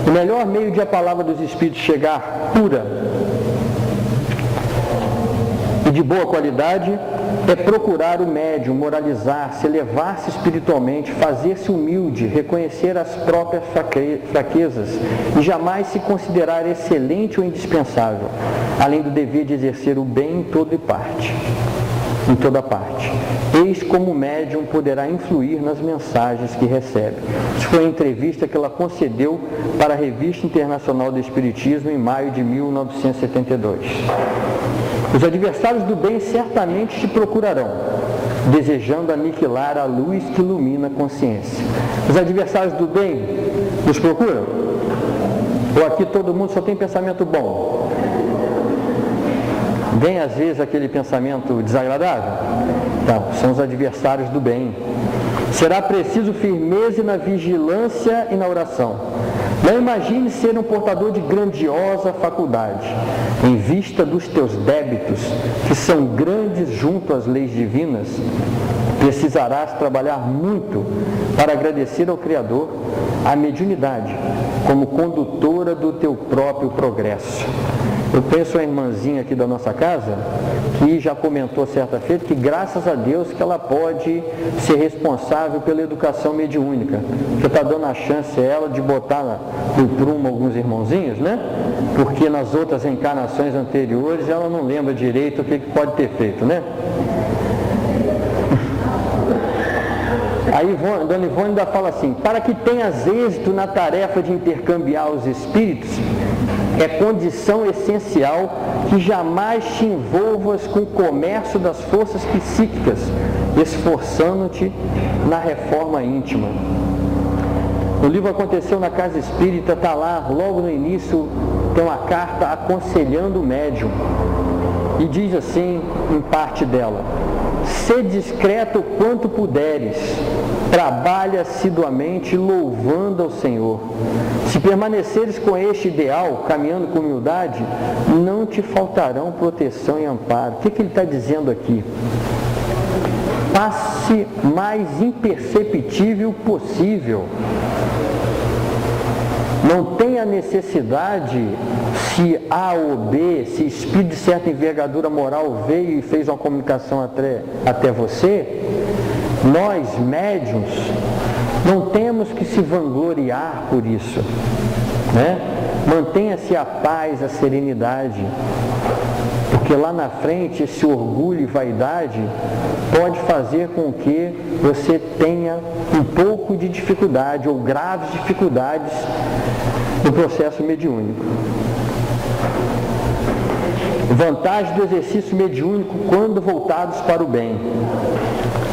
O melhor meio de a palavra dos Espíritos chegar pura e de boa qualidade é procurar o médium, moralizar-se, elevar-se espiritualmente, fazer-se humilde, reconhecer as próprias fraquezas e jamais se considerar excelente ou indispensável, além do dever de exercer o bem em toda parte. Eis como o médium poderá influir nas mensagens que recebe. Isso foi a entrevista que ela concedeu para a Revista Internacional do Espiritismo em maio de 1972. Os adversários do bem certamente te procurarão, desejando aniquilar a luz que ilumina a consciência. Os adversários do bem nos procuram? Ou aqui todo mundo só tem pensamento bom? Vem às vezes aquele pensamento desagradável? Então, são os adversários do bem. Será preciso firmeza na vigilância e na oração. Não imagine ser um portador de grandiosa faculdade, em vista dos teus débitos, que são grandes junto às leis divinas. Precisarás trabalhar muito para agradecer ao Criador a mediunidade como condutora do teu próprio progresso. Eu penso a irmãzinha aqui da nossa casa, que já comentou certa feita que graças a Deus que ela pode ser responsável pela educação mediúnica. Você está dando a chance a ela de botar no prumo alguns irmãozinhos, né? Porque nas outras encarnações anteriores ela não lembra direito o que pode ter feito, né? Aí Dona Ivone ainda fala assim: para que tenhas êxito na tarefa de intercambiar os espíritos, é condição essencial que jamais te envolvas com o comércio das forças psíquicas, esforçando-te na reforma íntima. O livro Aconteceu na Casa Espírita, está lá, logo no início, tem uma carta aconselhando o médium. E diz assim, em parte dela: sê discreto o quanto puderes, trabalha assiduamente louvando ao Senhor. Se permaneceres com este ideal, caminhando com humildade, não te faltarão proteção e amparo. O que ele está dizendo aqui? Passe mais imperceptível possível. Não tenha necessidade, se A ou B, se espírito de certa envergadura moral veio e fez uma comunicação até você, nós, médiuns, não temos que se vangloriar por isso, né? Mantenha-se a paz, a serenidade, porque lá na frente esse orgulho e vaidade pode fazer com que você tenha um pouco de dificuldade ou graves dificuldades no processo mediúnico. Vantagem do exercício mediúnico quando voltados para o bem.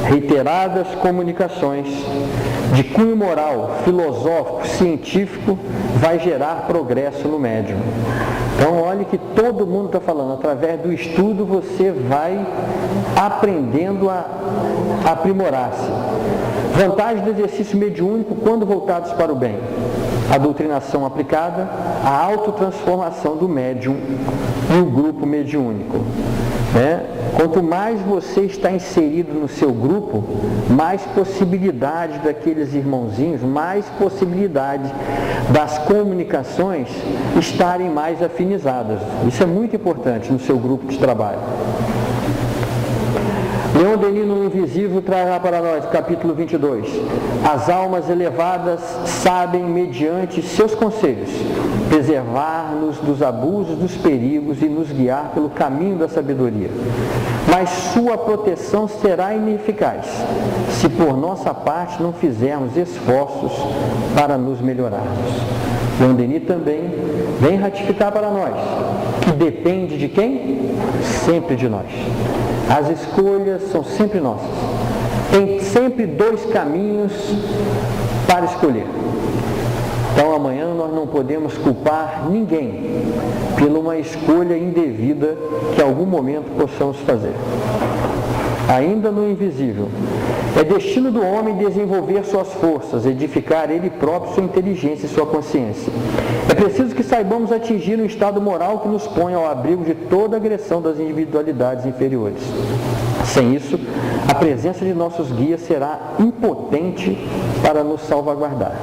Reiteradas comunicações de cunho moral, filosófico, científico vai gerar progresso no médium. Então olhe que todo mundo está falando, através do estudo você vai aprendendo a aprimorar-se. Vantagem do exercício mediúnico quando voltados para o bem. A doutrinação aplicada, a autotransformação do médium e o grupo mediúnico. Né? Quanto mais você está inserido no seu grupo, mais possibilidade daqueles irmãozinhos, mais possibilidade das comunicações estarem mais afinizadas. Isso é muito importante no seu grupo de trabalho. Leon Denis no Invisível trará para nós, capítulo 22. As almas elevadas sabem, mediante seus conselhos, preservar-nos dos abusos, dos perigos e nos guiar pelo caminho da sabedoria. Mas sua proteção será ineficaz, se por nossa parte não fizermos esforços para nos melhorarmos. Leon Denis também vem ratificar para nós que depende de quem? Sempre de nós. As escolhas são sempre nossas. Tem sempre dois caminhos para escolher. Então amanhã nós não podemos culpar ninguém por uma escolha indevida que em algum momento possamos fazer. Ainda no invisível, é destino do homem desenvolver suas forças, edificar ele próprio sua inteligência e sua consciência. É preciso que saibamos atingir um estado moral que nos ponha ao abrigo de toda agressão das individualidades inferiores. Sem isso, a presença de nossos guias será impotente para nos salvaguardar.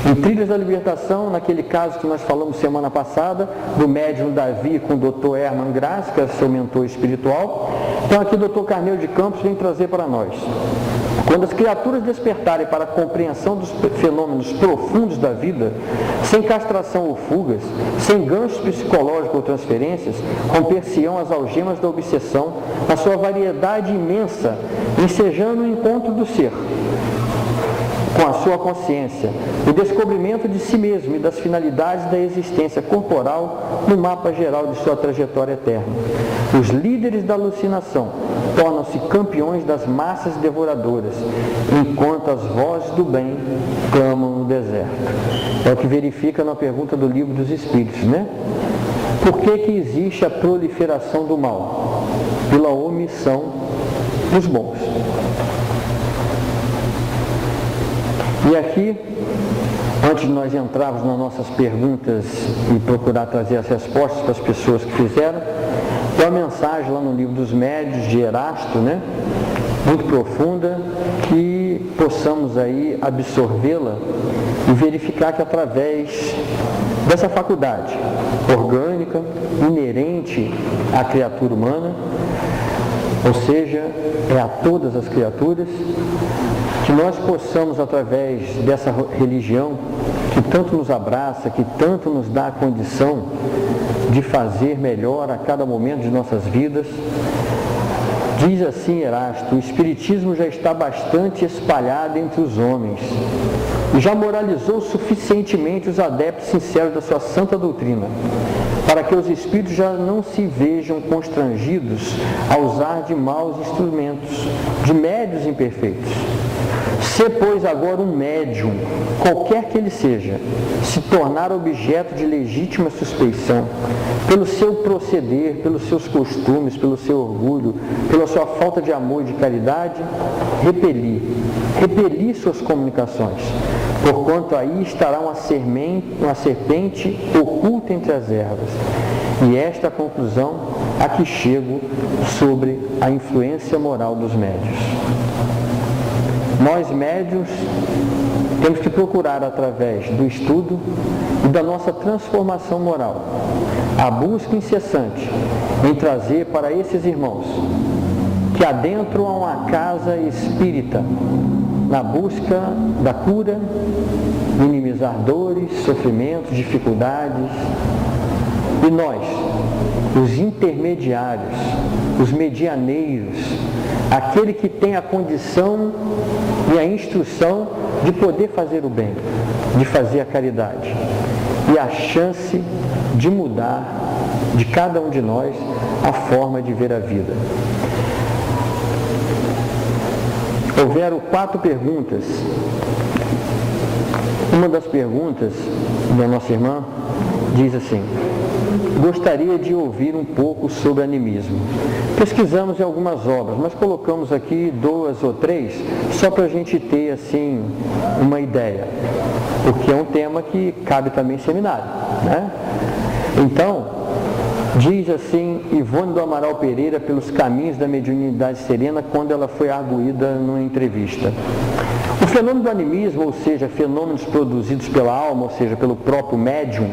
Em Trilhas da Libertação, naquele caso que nós falamos semana passada, do médium Davi com o Dr. Herman Grass, que é seu mentor espiritual, então aqui o Dr. Carneiro de Campos vem trazer para nós. Quando as criaturas despertarem para a compreensão dos fenômenos profundos da vida, sem castração ou fugas, sem ganchos psicológicos ou transferências, romper-se-ão as algemas da obsessão, na sua variedade imensa, ensejando o encontro do ser com a sua consciência, o descobrimento de si mesmo e das finalidades da existência corporal no mapa geral de sua trajetória eterna. Os líderes da alucinação tornam-se campeões das massas devoradoras, enquanto as vozes do bem clamam no deserto. É o que verifica na pergunta do Livro dos Espíritos, né? Por que existe a proliferação do mal? Pela omissão dos bons. E aqui, antes de nós entrarmos nas nossas perguntas e procurar trazer as respostas para as pessoas que fizeram, tem uma mensagem lá no Livro dos Médiuns, de Erasto, né? Muito profunda, que possamos aí absorvê-la e verificar que através dessa faculdade orgânica, inerente à criatura humana, ou seja, é a todas as criaturas, que nós possamos, através dessa religião que tanto nos abraça, que tanto nos dá a condição de fazer melhor a cada momento de nossas vidas. Diz assim Erasto: o Espiritismo já está bastante espalhado entre os homens e já moralizou suficientemente os adeptos sinceros da sua santa doutrina, para que os espíritos já não se vejam constrangidos a usar de maus instrumentos, de médios imperfeitos. Se, pois, agora um médium, qualquer que ele seja, se tornar objeto de legítima suspeição, pelo seu proceder, pelos seus costumes, pelo seu orgulho, pela sua falta de amor e de caridade, repelir suas comunicações, porquanto aí estará uma serpente oculta entre as ervas. E esta é a conclusão a que chego sobre a influência moral dos médiuns. Nós, médiuns, temos que procurar, através do estudo e da nossa transformação moral, a busca incessante em trazer para esses irmãos que adentram a uma casa espírita, na busca da cura, minimizar dores, sofrimentos, dificuldades, e nós, os intermediários, os medianeiros, aquele que tem a condição e a instrução de poder fazer o bem, de fazer a caridade, e a chance de mudar de cada um de nós a forma de ver a vida. Houveram 4 perguntas. Uma das perguntas da nossa irmã diz assim: gostaria de ouvir um pouco sobre animismo. Pesquisamos em algumas obras, mas colocamos aqui 2 ou 3, só para a gente ter assim uma ideia, porque é um tema que cabe também em seminário, né? Então, diz assim Ivone do Amaral Pereira, pelos caminhos da mediunidade serena, quando ela foi arguída numa entrevista. O fenômeno do animismo, ou seja, fenômenos produzidos pela alma, ou seja, pelo próprio médium,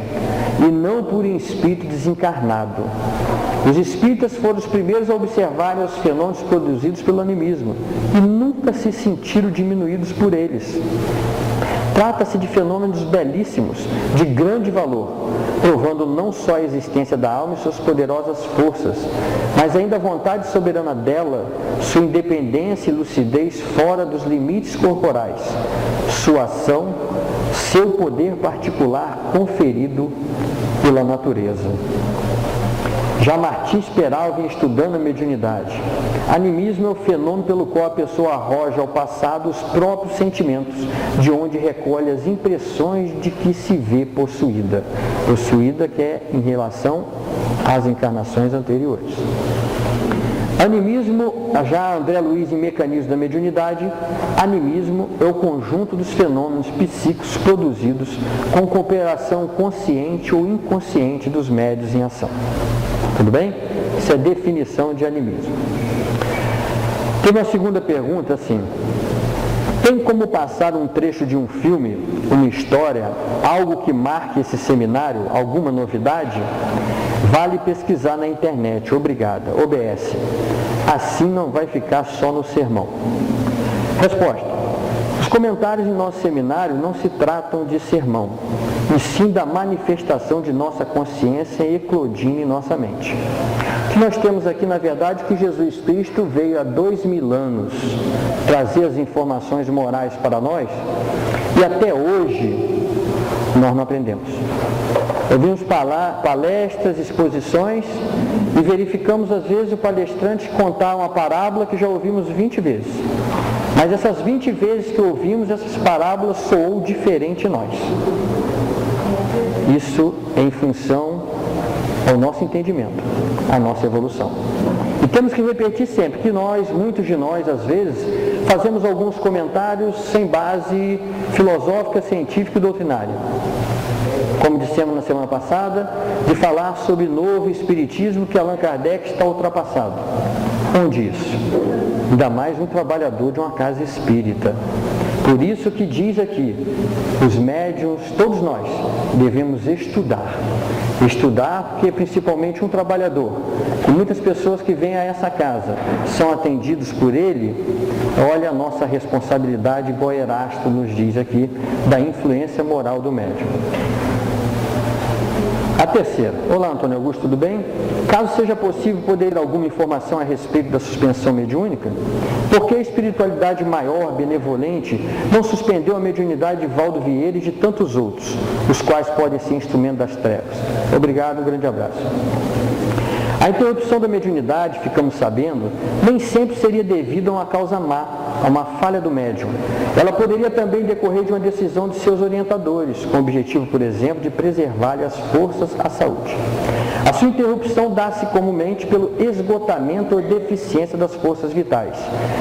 e não por um espírito desencarnado. Os espíritas foram os primeiros a observarem os fenômenos produzidos pelo animismo e nunca se sentiram diminuídos por eles. Trata-se de fenômenos belíssimos, de grande valor, provando não só a existência da alma e suas poderosas forças, mas ainda a vontade soberana dela, sua independência e lucidez fora dos limites corporais, sua ação, seu poder particular conferido pela natureza. Já Martins Peral vem estudando a mediunidade Animismo é o fenômeno pelo qual a pessoa arroja ao passado os próprios sentimentos, de onde recolhe as impressões de que se vê possuída. Possuída que é em relação às encarnações anteriores. Animismo, já André Luiz em Mecanismo da Mediunidade, animismo é o conjunto dos fenômenos psíquicos produzidos com cooperação consciente ou inconsciente dos médiuns em ação. Tudo bem? Isso é a definição de animismo. Tem uma segunda pergunta assim: tem como passar um trecho de um filme, uma história, algo que marque esse seminário, alguma novidade? Vale pesquisar na internet, obrigada, OBS. Assim não vai ficar só no sermão. Resposta: os comentários em nosso seminário não se tratam de sermão, e sim da manifestação de nossa consciência eclodindo em nossa mente. O que nós temos aqui, na verdade, que Jesus Cristo veio há 2000 anos trazer as informações morais para nós, e até hoje nós não aprendemos. Ouvimos palestras, exposições e verificamos às vezes o palestrante contar uma parábola que já ouvimos 20 vezes. Mas essas 20 vezes que ouvimos, essas parábolas soou diferente em nós. Isso é em função ao nosso entendimento, à nossa evolução. E temos que repetir sempre que nós, muitos de nós, às vezes, fazemos alguns comentários sem base filosófica, científica e doutrinária. Como dissemos na semana passada, de falar sobre novo espiritismo que Allan Kardec está ultrapassado. Onde isso? Ainda mais um trabalhador de uma casa espírita. Por isso que diz aqui, os médiuns, todos nós, devemos estudar. Estudar porque principalmente um trabalhador, e muitas pessoas que vêm a essa casa são atendidos por ele. Olha a nossa responsabilidade, igual Erasto nos diz aqui, da influência moral do médium. A terceira. Olá, Antônio Augusto, tudo bem? Caso seja possível poder ter alguma informação a respeito da suspensão mediúnica, por que a espiritualidade maior, benevolente, não suspendeu a mediunidade de Valdo Vieira e de tantos outros, os quais podem ser instrumento das trevas? Obrigado, um grande abraço. A interrupção da mediunidade, ficamos sabendo, nem sempre seria devida a uma causa má, a uma falha do médium. Ela poderia também decorrer de uma decisão de seus orientadores, com o objetivo, por exemplo, de preservar-lhe as forças à saúde. A sua interrupção dá-se comumente pelo esgotamento ou deficiência das forças vitais,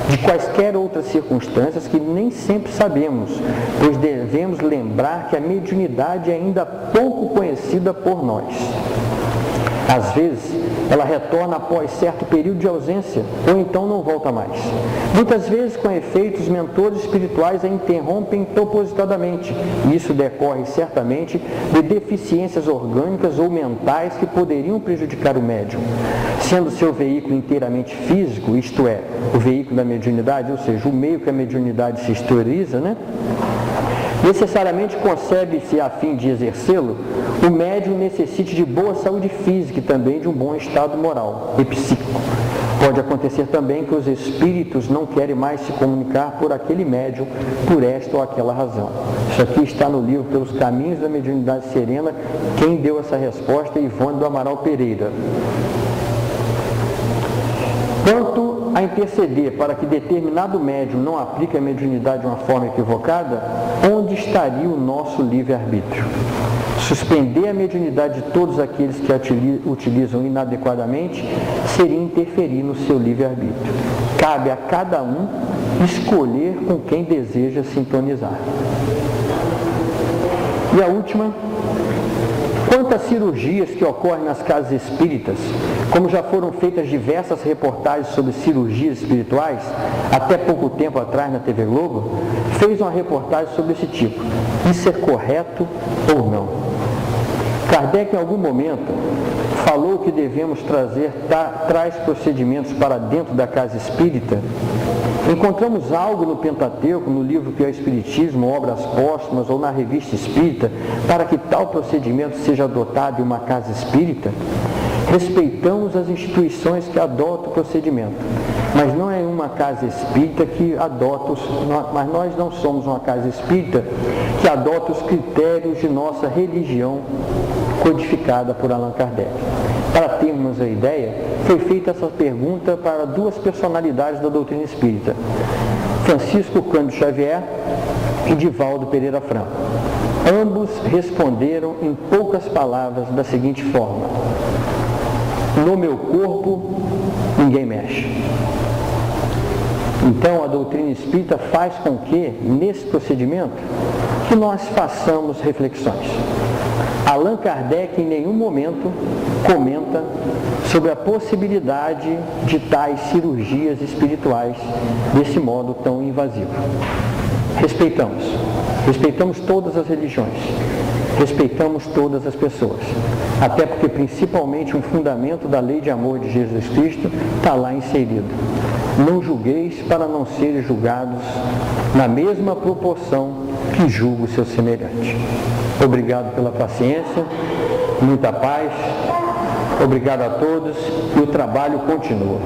de quaisquer outras circunstâncias que nem sempre sabemos, pois devemos lembrar que a mediunidade é ainda pouco conhecida por nós. Às vezes, ela retorna após certo período de ausência, ou então não volta mais. Muitas vezes, com efeito, os mentores espirituais a interrompem propositadamente, e isso decorre certamente de deficiências orgânicas ou mentais que poderiam prejudicar o médium. Sendo seu veículo inteiramente físico, isto é, o veículo da mediunidade, ou seja, o meio que a mediunidade se exterioriza, necessariamente concebe-se a fim de exercê-lo, o médium necessite de boa saúde física e também de um bom estado moral e psíquico. Pode acontecer também que os espíritos não querem mais se comunicar por aquele médium, por esta ou aquela razão. Isso aqui está no livro Pelos Caminhos da Mediunidade Serena. Quem deu essa resposta é Ivone do Amaral Pereira. Quanto a interceder para que determinado médium não aplique a mediunidade de uma forma equivocada, onde estaria o nosso livre-arbítrio? Suspender a mediunidade de todos aqueles que a utilizam inadequadamente seria interferir no seu livre-arbítrio. Cabe a cada um escolher com quem deseja sintonizar. E a última: quanto às cirurgias que ocorrem nas casas espíritas, como já foram feitas diversas reportagens sobre cirurgias espirituais, até pouco tempo atrás na TV Globo, fez uma reportagem sobre esse tipo. Isso é correto ou não? Kardec, em algum momento, falou que devemos trazer tais procedimentos para dentro da casa espírita. Encontramos algo no Pentateuco, no livro que é o Espiritismo, Obras Póstumas, ou na Revista Espírita, para que tal procedimento seja adotado em uma casa espírita? Respeitamos as instituições que adotam o procedimento, mas não é uma casa espírita que adota mas nós não somos uma casa espírita que adota os critérios de nossa religião codificada por Allan Kardec. Para termos a ideia, foi feita essa pergunta para duas personalidades da doutrina espírita, Francisco Cândido Xavier e Divaldo Pereira Franco. Ambos responderam em poucas palavras da seguinte forma: no meu corpo ninguém mexe. Então a doutrina espírita faz com que, nesse procedimento, que nós façamos reflexões. Allan Kardec em nenhum momento comenta sobre a possibilidade de tais cirurgias espirituais desse modo tão invasivo. Respeitamos todas as religiões, respeitamos todas as pessoas, até porque principalmente um fundamento da lei de amor de Jesus Cristo está lá inserido. Não julgueis para não serem julgados na mesma proporção que julga o seu semelhante. Obrigado pela paciência, muita paz, obrigado a todos e o trabalho continua.